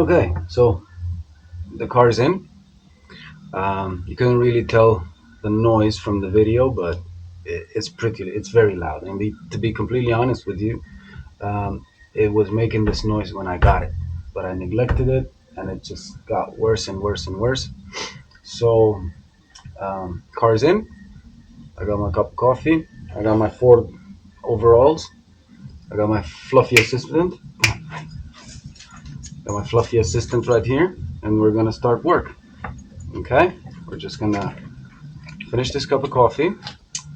Okay, so the car's in. You couldn't really tell the noise from the video, but it's very loud. And to be completely honest with you, it was making this noise when I got it, but I neglected it, and it just got worse and worse and worse. So, car's in. I got my cup of coffee. I got my Ford overalls. I got my fluffy assistant. Got my fluffy assistant right here, and we're gonna start work. Okay, we're just gonna finish this cup of coffee,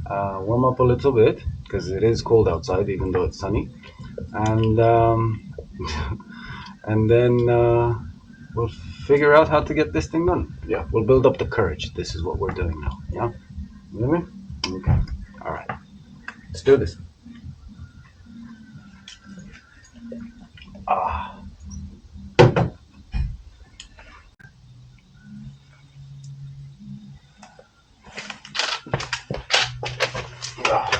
warm up a little bit because it is cold outside, even though it's sunny, and and then we'll figure out how to get this thing done. Yeah, we'll build up the courage. This is what we're doing now. Yeah, you know what I mean? Okay, all right, let's do this. Ah. Ah.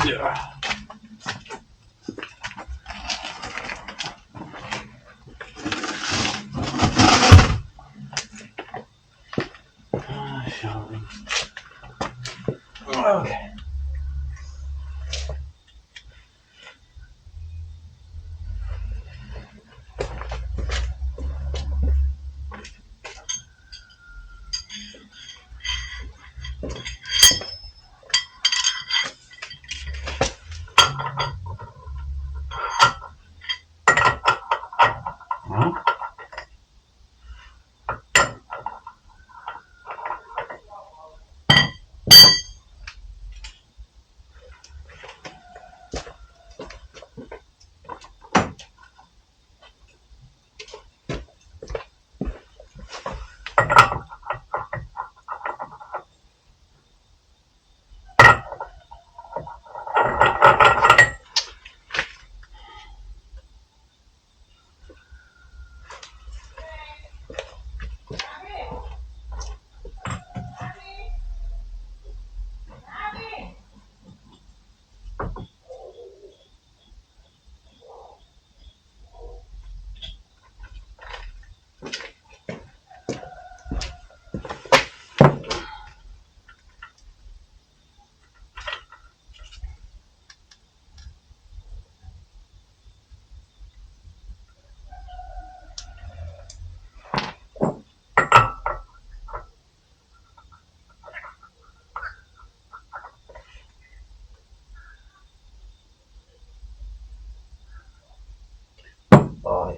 Yeah. Okay. Huh? Oh,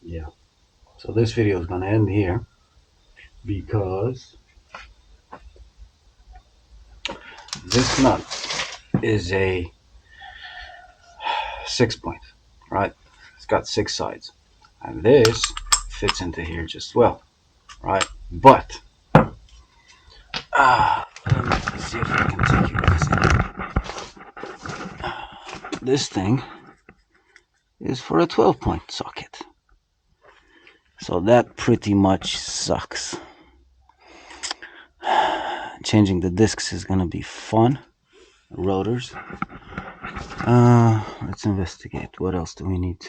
yeah. So this video is gonna end here because this nut is a 6 point, right? It's got 6 sides, and this fits into here just well, right? But let me see if I can take you guys in. This thing is for a 12-point socket, so that pretty much sucks. Changing the discs is gonna be fun. Rotors. Let's investigate. What else do we need?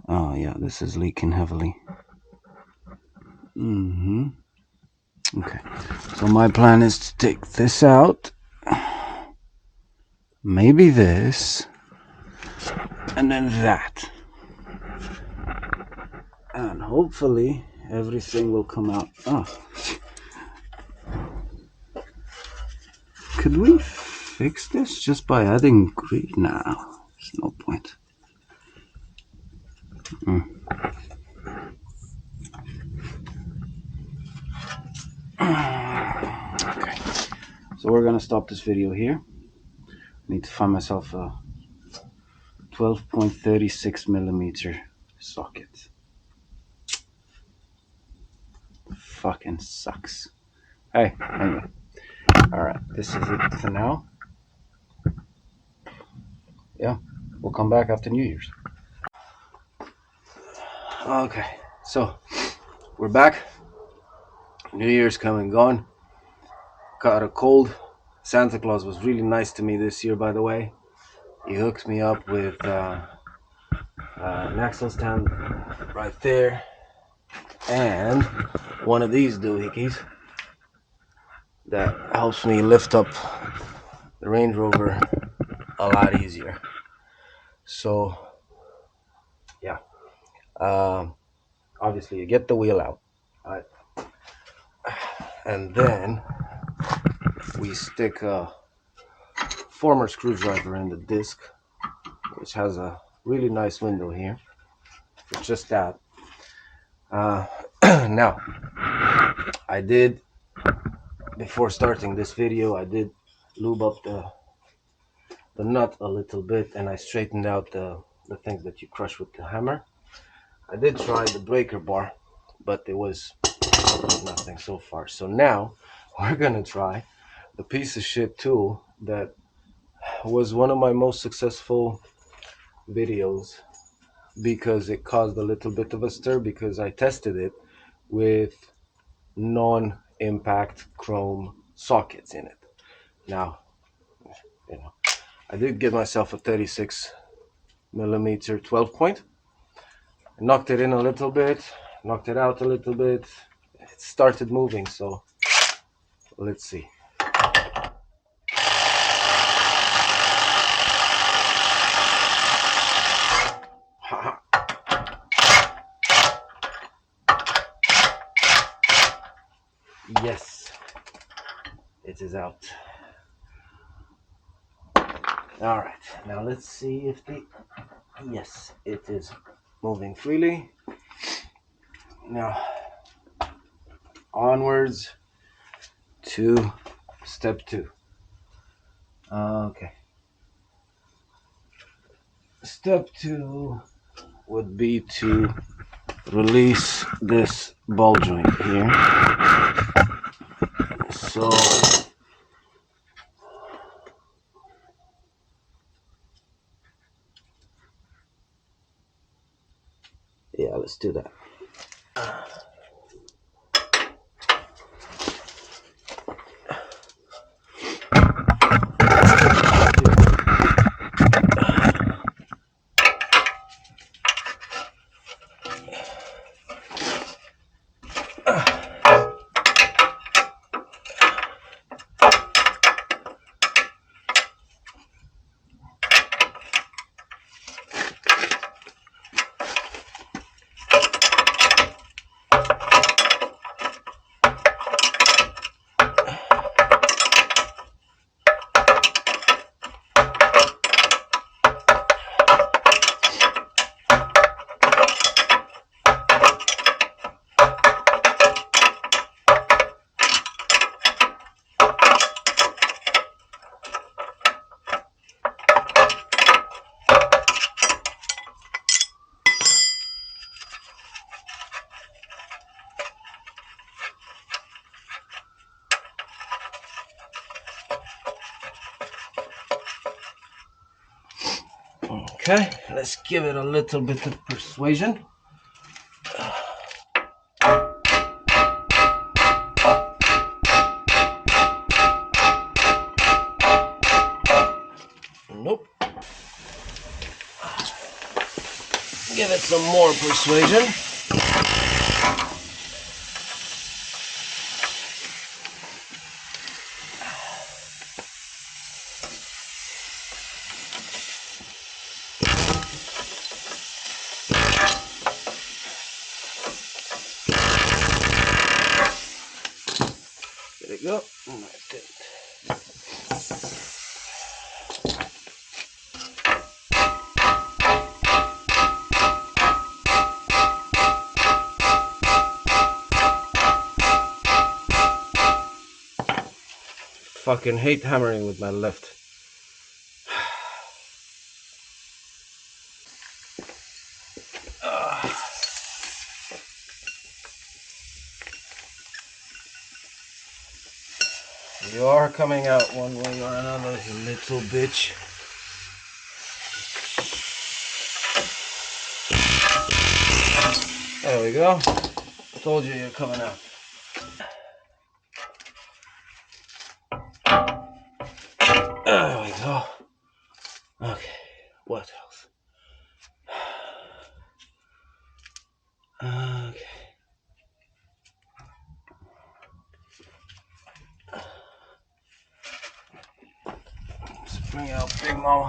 Oh yeah, this is leaking heavily. Okay, so my plan is to take this out, maybe this, and then that, and hopefully everything will come out. Oh, could we fix this just by adding grease? No, there's no point. Okay. So we're gonna stop this video here. I need to find myself a 12.36 millimeter socket. Fucking sucks. Hey, anyway. Alright, this is it for now. Yeah, we'll come back after New Year's. Okay, so we're back. New Year's come and gone. Caught a cold. Santa Claus was really nice to me this year, by the way. He hooked me up with an axle stand right there and one of these doohickeys that helps me lift up the Range Rover a lot easier. So yeah, obviously you get the wheel out, right? And then we stick a former screwdriver in the disc, which has a really nice window here for just that. Now, I did, before starting this video, I did lube up the nut a little bit, and I straightened out the things that you crush with the hammer. I did try the breaker bar, but it was nothing so far. So now we're gonna try the piece of shit tool that was one of my most successful videos because it caused a little bit of a stir, because I tested it with non-impact chrome sockets in it. Now, you know, I did get myself a 36 millimeter 12 point. I knocked it in a little bit, knocked it out a little bit. It started moving, so let's see. Yes, it is out. All right, now let's see if yes, it is moving freely. Now, onwards to step 2. Okay. Step 2 would be to release this ball joint here. So yeah, let's do that. Okay, let's give it a little bit of persuasion. Nope. Give it some more persuasion. There we go. That's it. fucking hate hammering with my left. You are coming out one way or another, you little bitch. There we go. Told you you're coming out. There we go. Okay, what else? Okay. Let's bring out Big Mama.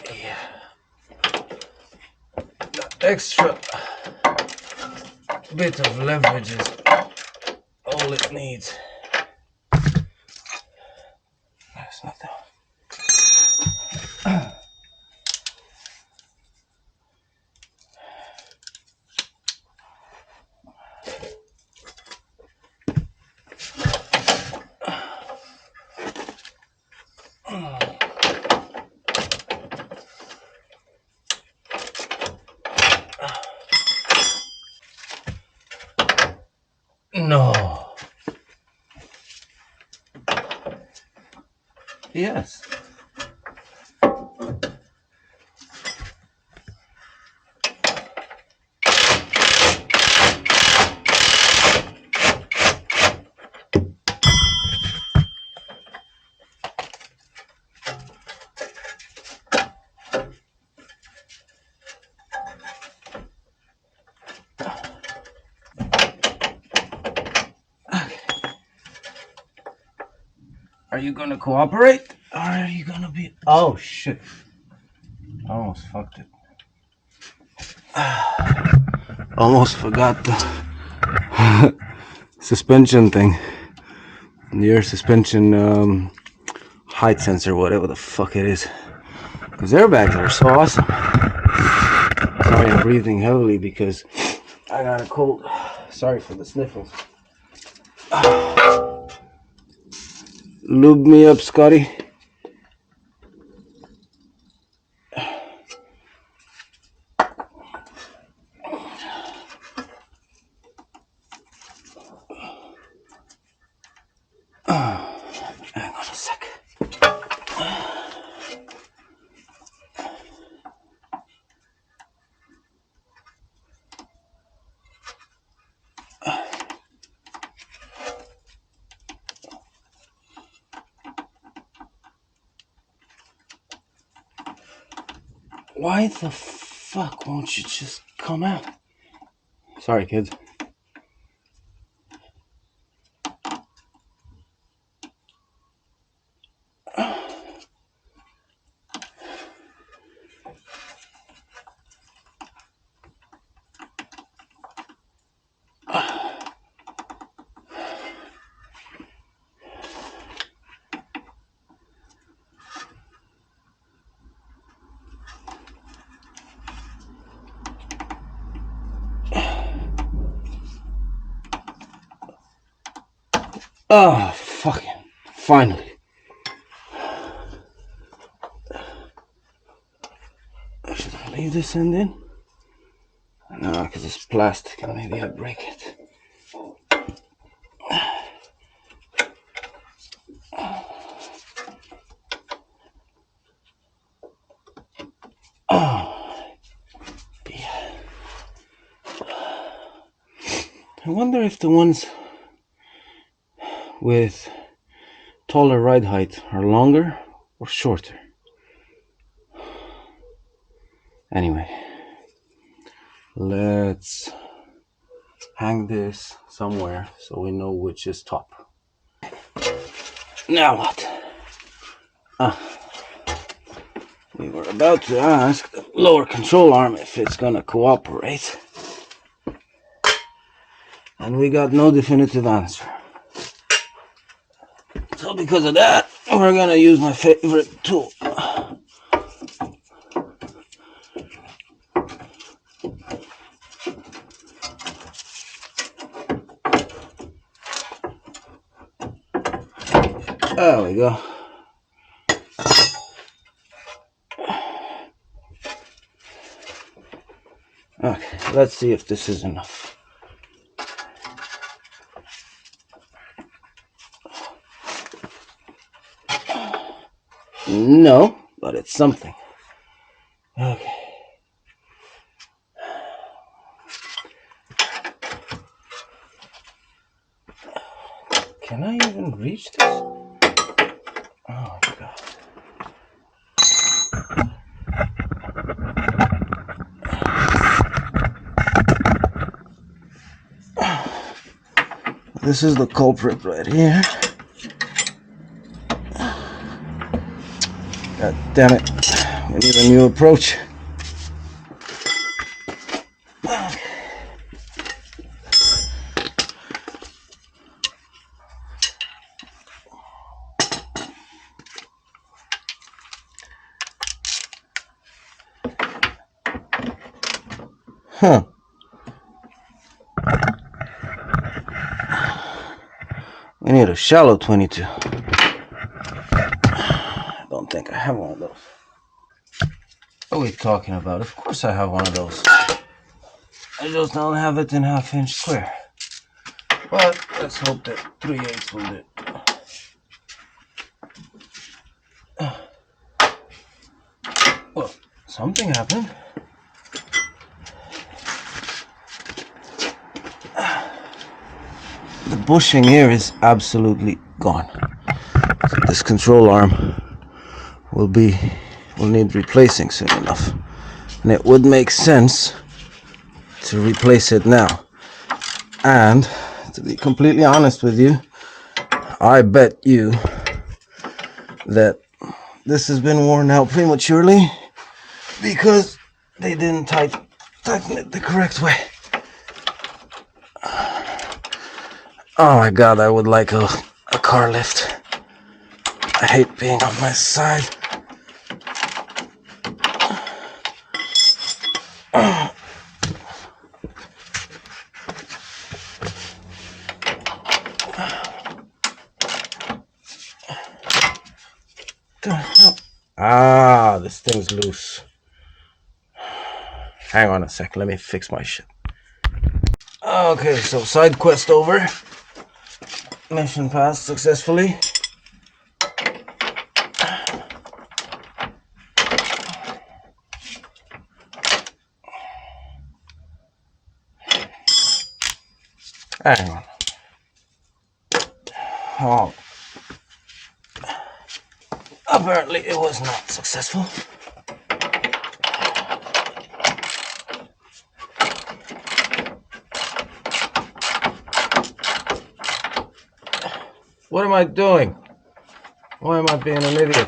Yeah. The extra bit of leverage is all it needs. That's not that. No. Yes. Are you gonna cooperate? Or are you gonna be... Oh, shit. I almost fucked it. Almost forgot the suspension thing. The air suspension height sensor, whatever the fuck it is. Because airbags are so awesome. Sorry, I'm breathing heavily because I got a cold. Sorry for the sniffles. Lube me up, Scotty. Hang on a sec. Why the fuck won't you just come out? Sorry, kids. Oh, fucking. Finally. Should I leave this end in? No, because it's plastic and maybe I'll break it. Oh, yeah. I wonder if the ones with taller ride height are longer or shorter. Anyway, let's hang this somewhere so we know which is top. Now what? We were about to ask the lower control arm if it's gonna cooperate, and we got no definitive answer. So because of that, we're gonna use my favorite tool. There we go. Okay, let's see if this is enough. No, but it's something. Okay. Can I even reach this? Oh my god. This is the culprit right here. God damn it. We need a new approach. Huh. We need a shallow 22. I don't think I have one of those. What are we talking about? Of course I have one of those. I just don't have it in 1/2 inch square. But let's hope that 3/8 will do. Well, something happened. The bushing here is absolutely gone. So this control arm will need replacing soon enough. And it would make sense to replace it now. And to be completely honest with you, I bet you that this has been worn out prematurely because they didn't tighten it the correct way. Oh my god, I would like a car lift. I hate being on my side. Ah, this thing's loose. Hang on a second, let me fix my shit. Okay, so side quest over. Mission passed successfully. Hang on. Oh. Apparently it was not successful. What am I doing? Why am I being an idiot?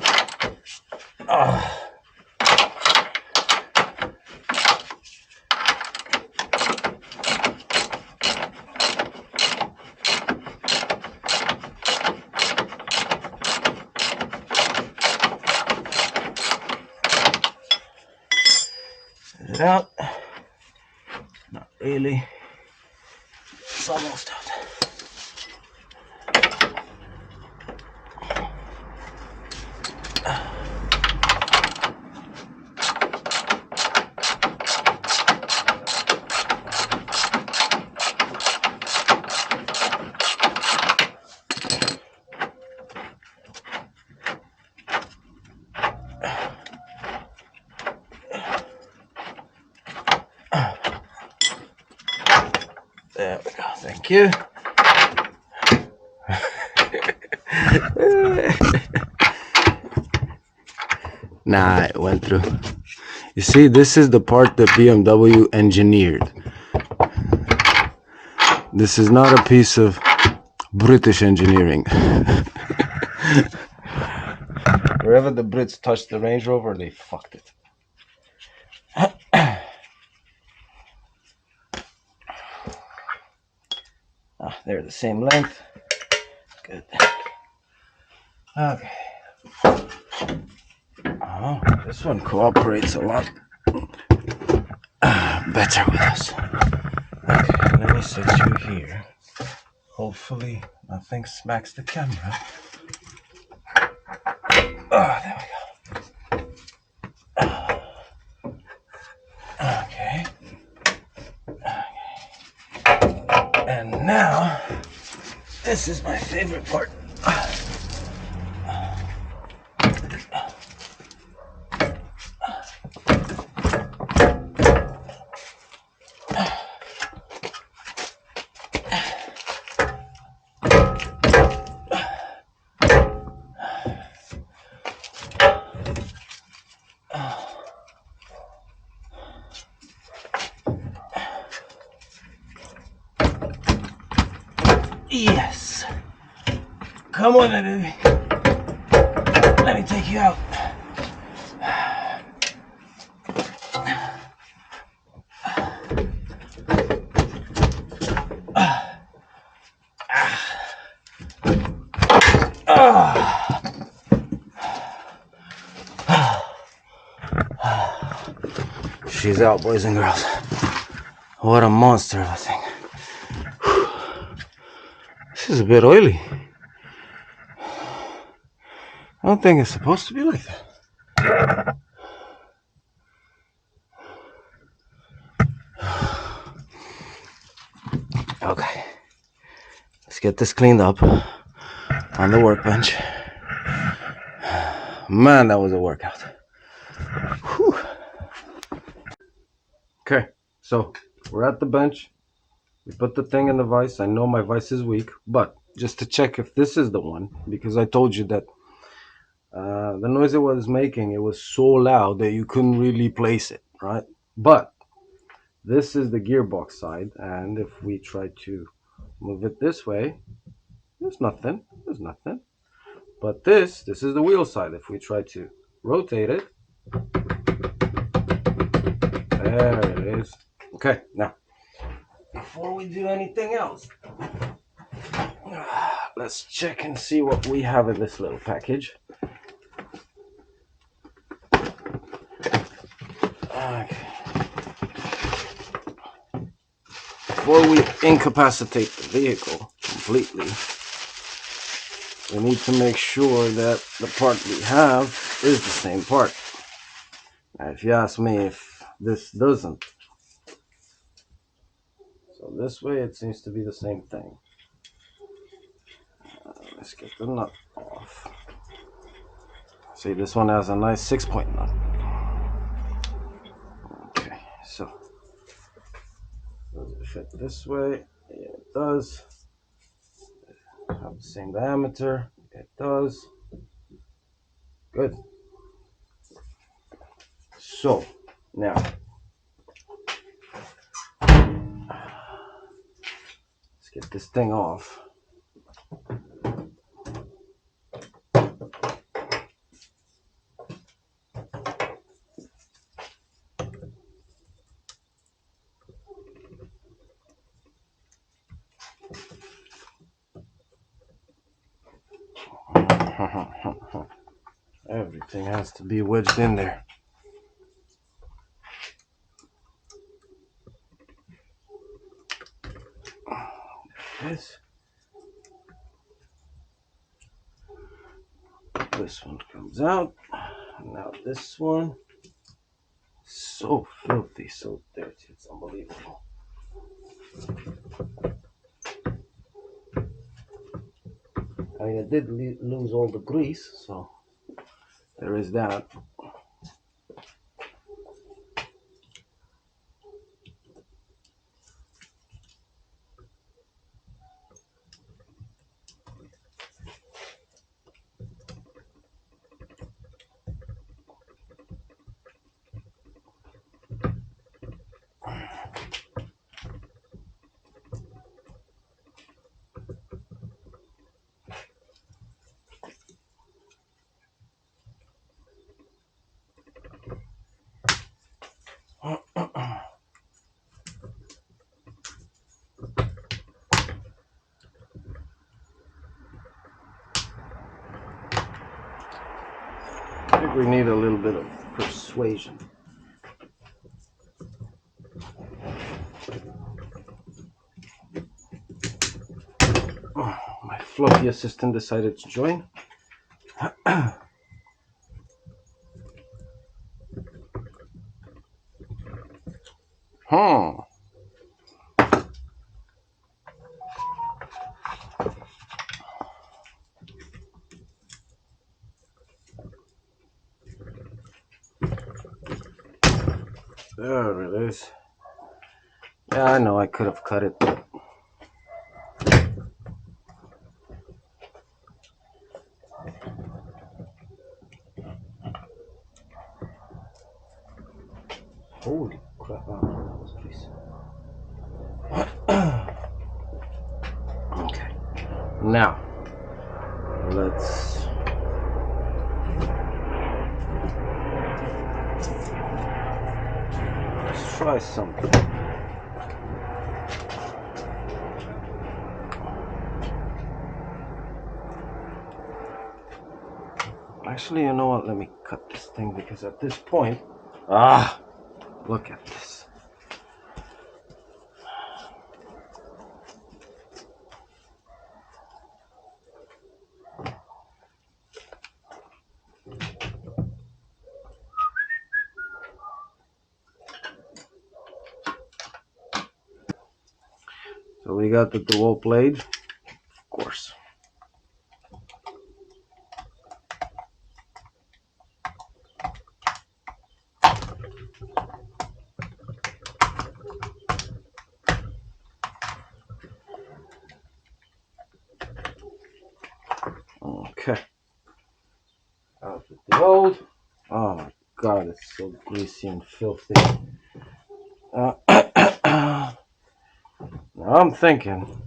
Is it out? Not really. It's almost out. There we go, thank you. Nah, it went through. You see, this is the part that BMW engineered. This is not a piece of British engineering. Wherever the Brits touched the Range Rover, they fucked it. They're the same length. Good. Okay. Oh, this one cooperates a lot better with us. Okay, let me set you here. Hopefully nothing smacks the camera. Oh, there we go. Okay. And now, this is my favorite part. Yes. Come on, baby. Let me take you out. She's out, boys and girls. What a monster of a thing. This is a bit oily. I don't think it's supposed to be like that. Okay. Let's get this cleaned up on the workbench. Man, that was a workout. Whew. Okay, so we're at the bench. We put the thing in the vise. I know my vise is weak, but just to check if this is the one, because I told you that the noise it was making, it was so loud that you couldn't really place it, right? But this is the gearbox side, and if we try to move it this way, there's nothing. But this is the wheel side. If we try to rotate it, there it is. Okay, now, before we do anything else, let's check and see what we have in this little package. Okay. Before we incapacitate the vehicle completely, we need to make sure that the part we have is the same part. Now, if you ask me if this doesn't, so this way it seems to be the same thing. Let's get the nut off. See, this one has a nice 6-point nut. Okay, so does it fit this way? Yeah, it does. Have the same diameter. It does. Good. So now let's get this thing off. Everything has to be wedged in there. This one comes out. Now this one, so filthy, so dirty, it's unbelievable. I mean, I did lose all the grease, so there is that. we need a little bit of persuasion. Oh, my fluffy assistant decided to join. There it is. Yeah, I know I could have cut it, but holy crap. Oh, please. Okay. Now, let's try something. Actually, you know what? Let me cut this thing because at this point, look at this. So we got the dual blade, of course. Okay. Out with the old. Oh my god, it's so greasy and filthy. Now I'm thinking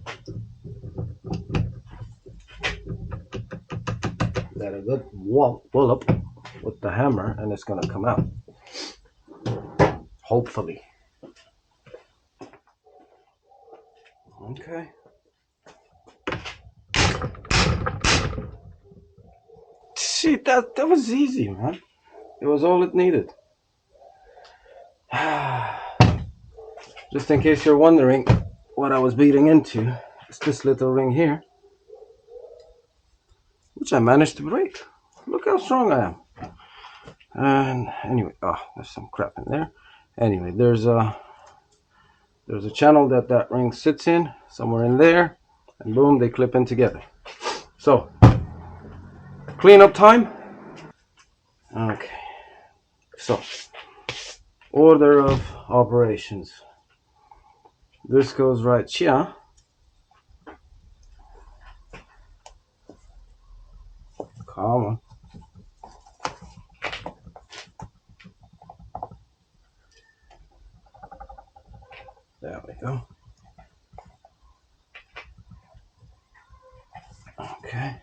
that a good wallop with the hammer and it's gonna come out. Hopefully. Okay. See, that was easy, man. It was all it needed. Just in case you're wondering what I was beating into, it's this little ring here, which I managed to break. Look how strong I am. And anyway, there's some crap in there. Anyway, there's a channel that ring sits in, somewhere in there, and boom, they clip in together. So, cleanup time. Okay. So, order of operations. This goes right here. Come on. There we go. Okay.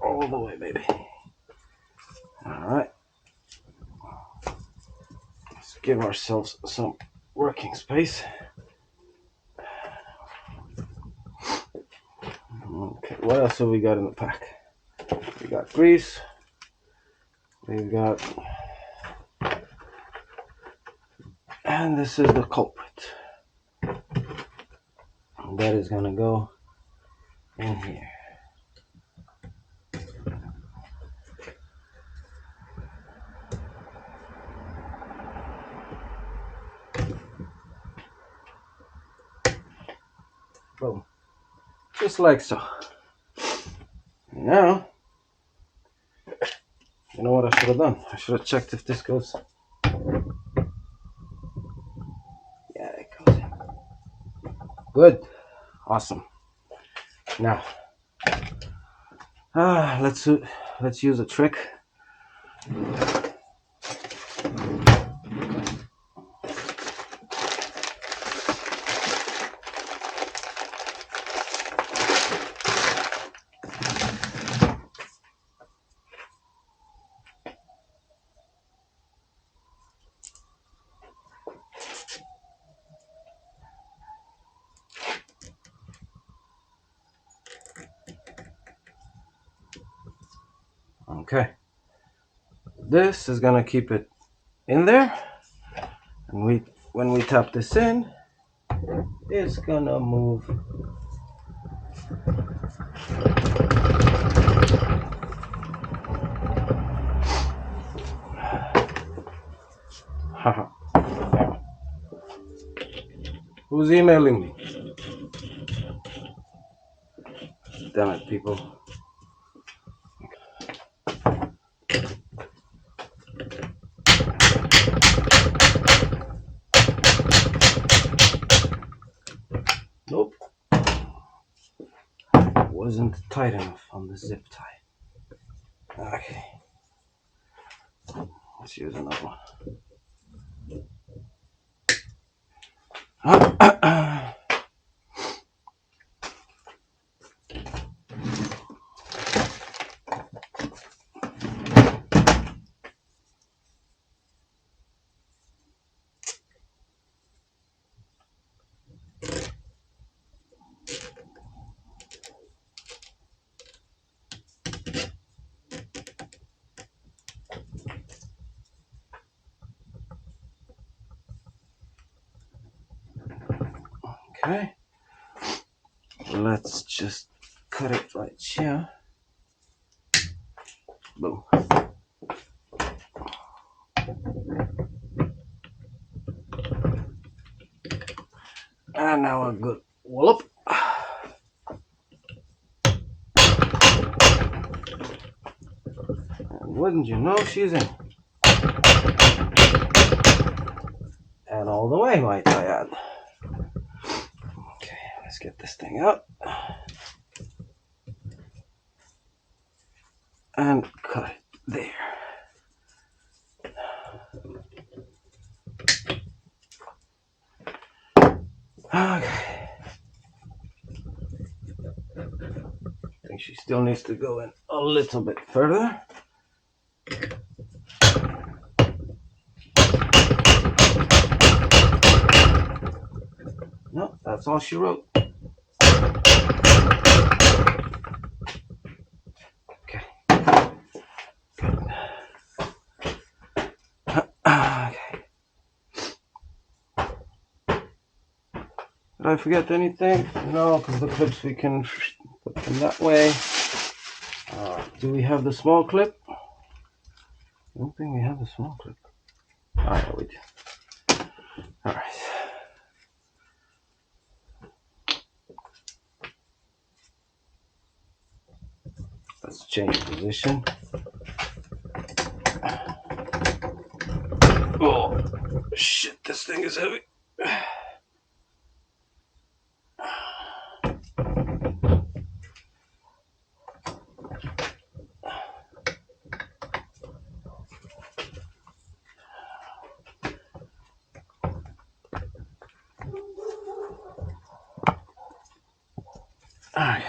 All the way, baby. Alright. Let's give ourselves some working space. Okay, what else have we got in the pack? We got grease. We've got... And this is the culprit. That is gonna go in here. Boom. Just like so. Now, you know what I should have done? I should have checked if this goes. Yeah, it goes in. Good. Awesome. Now, let's use a trick. Okay. this is gonna keep it in there, and when we tap this in, it's gonna move. Who's emailing me? Damn it, people. Nope. Wasn't tight enough on the zip tie. Okay. Let's use another one. Okay. Let's just cut it right here. Boom. And now a good wallop. And wouldn't you know, she's in. And all the way, might I add. Okay, let's get this thing out. And cut it there. Okay. I think she still needs to go in a little bit further. No, that's all she wrote. Okay. Good. Okay. Did I forget anything? No, because the clips we can put them that way. Do we have the small clip? I don't think we have the small clip. Oh, yeah, we do. All right. Let's change position. Oh, shit, this thing is heavy. All right.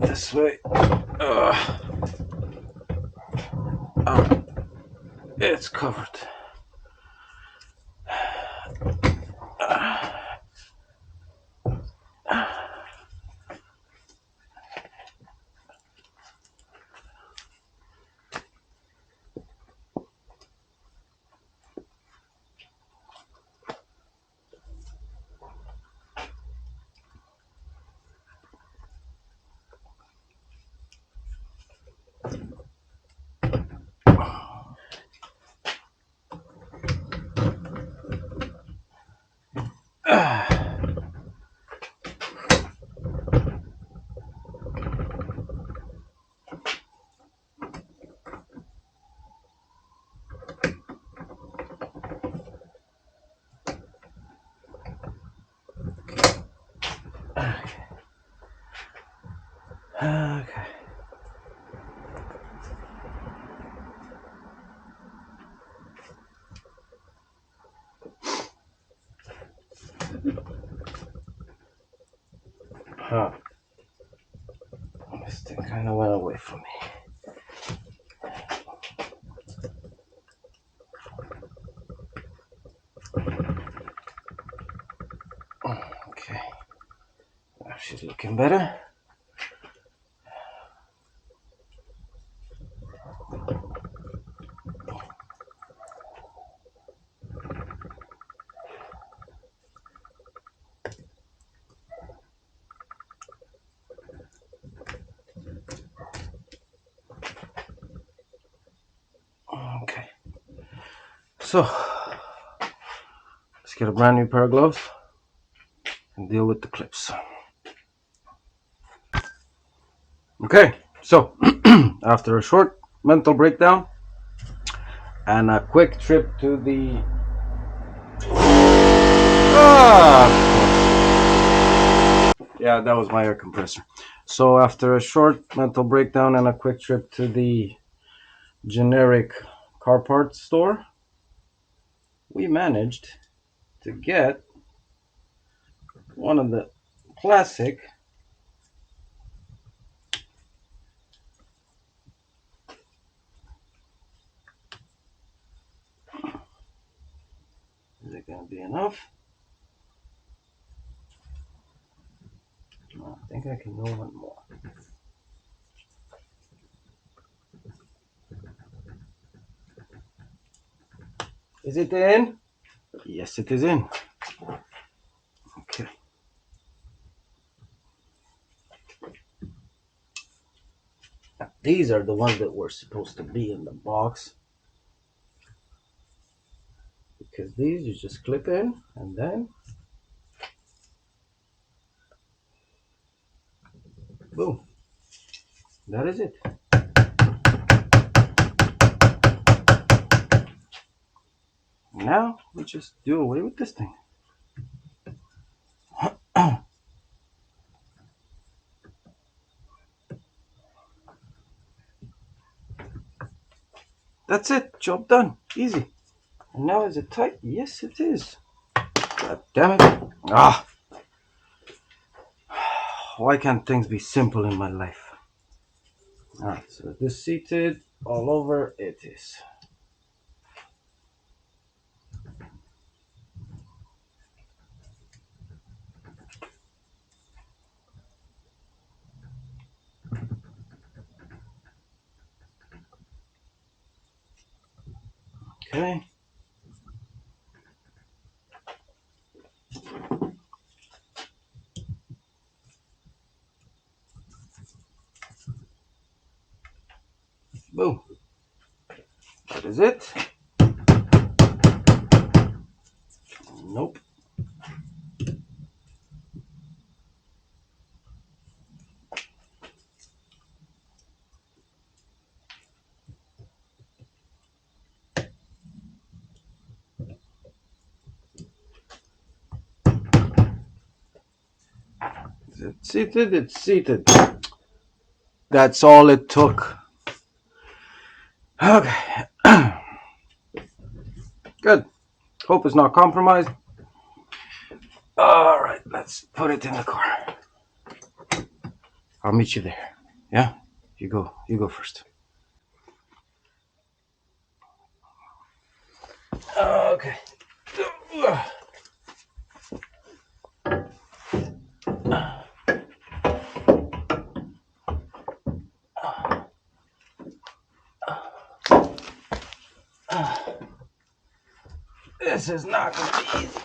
This way. it's covered. Okay. Huh. This thing kind of went away from me. Okay. Now she's looking better. Okay. So, let's get a brand new pair of gloves and deal with the clips. Okay, so after a short mental breakdown and a quick trip to the yeah, that was my air compressor. So after a short mental breakdown and a quick trip to the generic car parts store, we managed to get one of the classic is it gonna be enough? No, I think I can go one more. Is it in? Yes, it is in. Okay. These are the ones that were supposed to be in the box, because these you just clip in and then boom. That is it. Now we just do away with this thing. That's it. Job done. Easy. And now is it tight? Yes, it is. God damn it. Ah. Why can't things be simple in my life? Alright, so this seated all over it is. Okay. Boom. That is it. Nope. Is it seated? It's seated. That's all it took. Okay. Good. Hope it's not compromised. All right, let's put it in the car. I'll meet you there. Yeah? You go first. Okay. This is not going to be easy.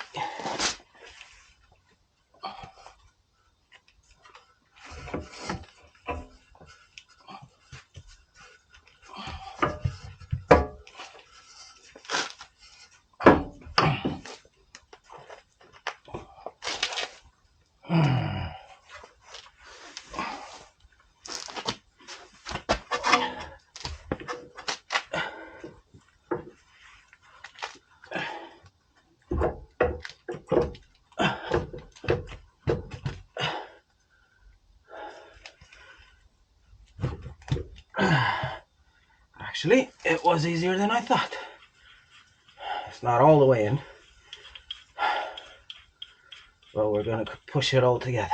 Actually, it was easier than I thought. It's not all the way in, but we're going to push it all together.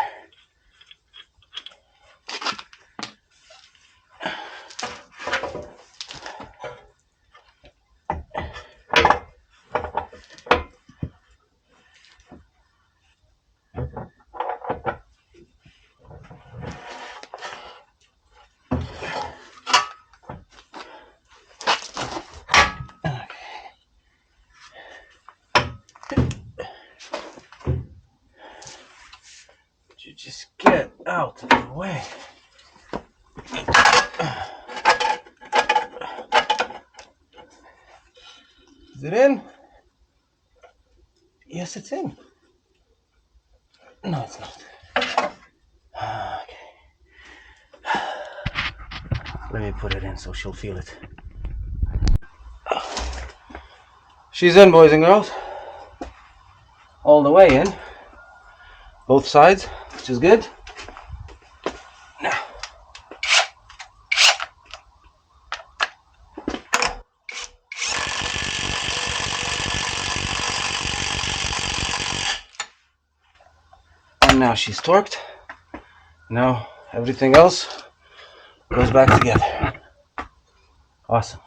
You just get out of the way. Is it in? Yes, it's in. No, it's not. Okay. Let me put it in so she'll feel it. She's in, boys and girls. All the way in. Both sides, which is good. Now. And now she's torqued. Now everything else goes back together. Awesome.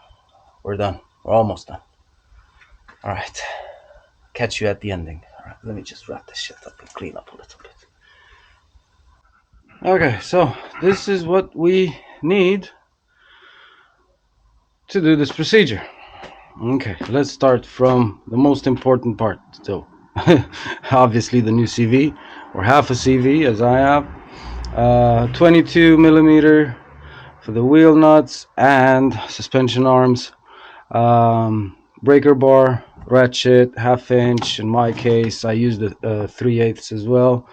We're done. We're almost done. All right. Catch you at the ending. All right. Let me just wrap this shit up and clean up a little bit. Okay, so this is what we need to do this procedure. Okay, let's start from the most important part. So, obviously the new CV, or half a CV as I have. 22 millimeter for the wheel nuts and suspension arms. Breaker bar, ratchet, half inch. In my case, I used the 3/8 as well.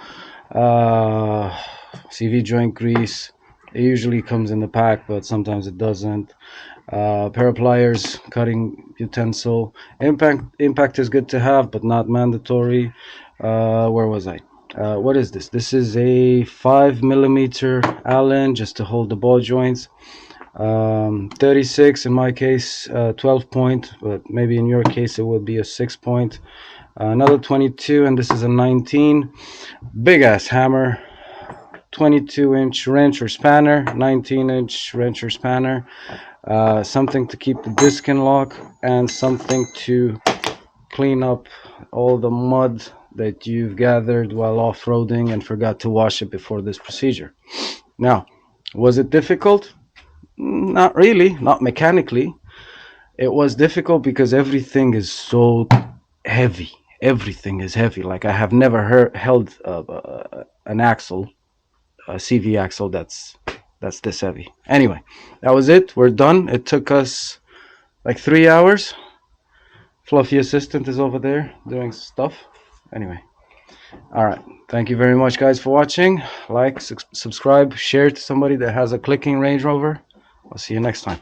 CV joint grease. It usually comes in the pack, but sometimes it doesn't. Pair of pliers, cutting utensil. Impact is good to have, but not mandatory. Where was I? What is this? This is a 5 millimeter Allen just to hold the ball joints. 36 in my case, 12 point, but maybe in your case it would be a 6 point. Another 22, and this is a 19. Big ass hammer. 22-inch wrench or spanner, 19-inch wrench or spanner, something to keep the disc in lock, and something to clean up all the mud that you've gathered while off-roading and forgot to wash it before this procedure. Now, was it difficult? Not really, not mechanically. It was difficult because everything is so heavy. Everything is heavy. Like I have never held an axle, a CV axle that's this heavy. Anyway, that was it. We're done. It took us like 3 hours. Fluffy assistant is over there doing stuff. Anyway, all right. Thank you very much, guys, for watching. Like, subscribe, share to somebody that has a clicking Range Rover. I'll see you next time.